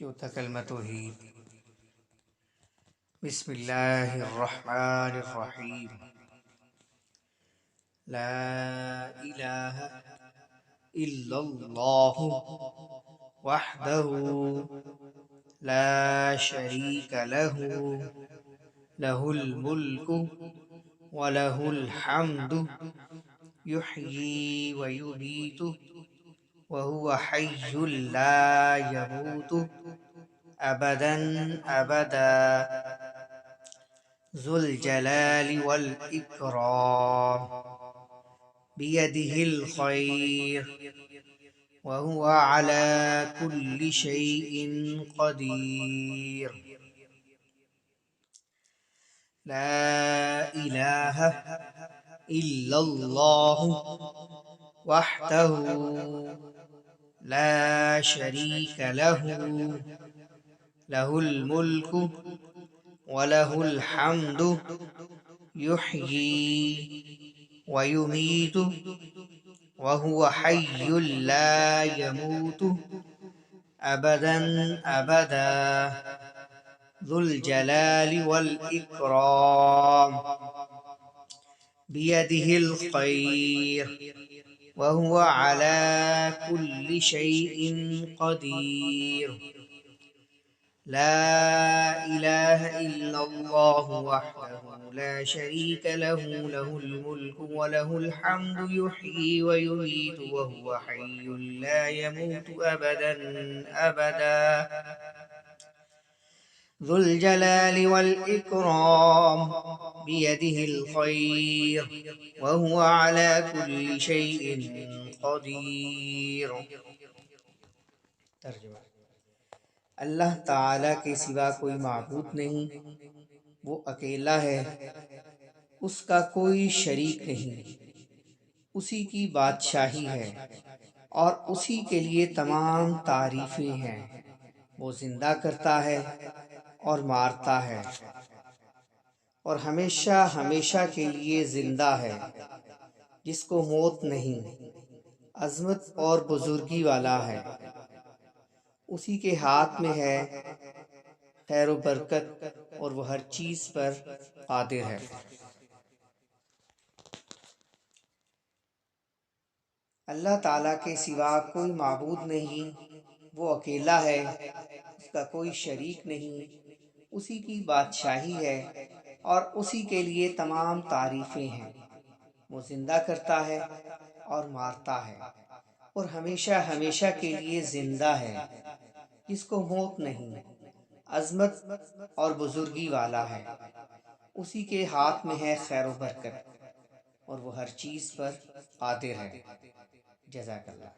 चौथा कलमा तौहीद। बिस्मिल्लाहिर्रहमानिर्रहीम। ला इलाहा इल्लल्लाहु वहदहु ला शरीका लहु लहुल मुल्कु व लहुल हम्दु युह्यी व युमीतु व हुवा हय्युल ला यमूतु अबदन अबदा ज़ुल जलालि वल इकराम बियदिहिल खैर व हुवा अला कुल्लि शैइन क़दीर। ला इलाहा इल्लल्लाहु वहदहु ला शरीका लहु लहुल मुल्कु व लहुल हम्दु युह्यी व युमीतु व हुवा हय्युल ला यमूतु अबदन अबदा ज़ुल जलालि वल इकराम बियदिहिल खैर व हुवा अला कुल्लि शैइन क़दीर। ला इलाहा इल्लल्लाहु वहदहु ला शरीका लहु लहुल मुल्कु व लहुल हम्दु युह्यी व युमीतु व हुवा हय्युल ला यमूतु अबदन अबदा ज़ुल जलालि वल इकराम बियदिहिल खैर व हुवा अला कुल्लि शैइन क़दीर। तर्जुमा। अल्लाह ताला के सिवा कोई माबूद नहीं, वो अकेला है, उसका कोई शरीक नहीं, उसी की बादशाही है और उसी के लिए तमाम तारीफें हैं। वो जिंदा करता है और मारता है और हमेशा हमेशा के लिए जिंदा है, जिसको मौत नहीं, अजमत और बुजुर्गी वाला है। उसी के हाथ में है खैर व बरकत और वह हर चीज पर कादिर है। अल्लाह ताला के सिवा कोई माबूद नहीं, वो अकेला है, उसका कोई शरीक नहीं, उसी की बादशाही है और उसी के लिए तमाम तारीफें हैं। वो जिंदा करता है और मारता है और हमेशा हमेशा के लिए जिंदा है, जिसको मौत नहीं, अजमत और बुजुर्गी वाला है। उसी के हाथ में है खैर व बरकत और वो हर चीज पर कादिर है। जज़ाकल्लाह।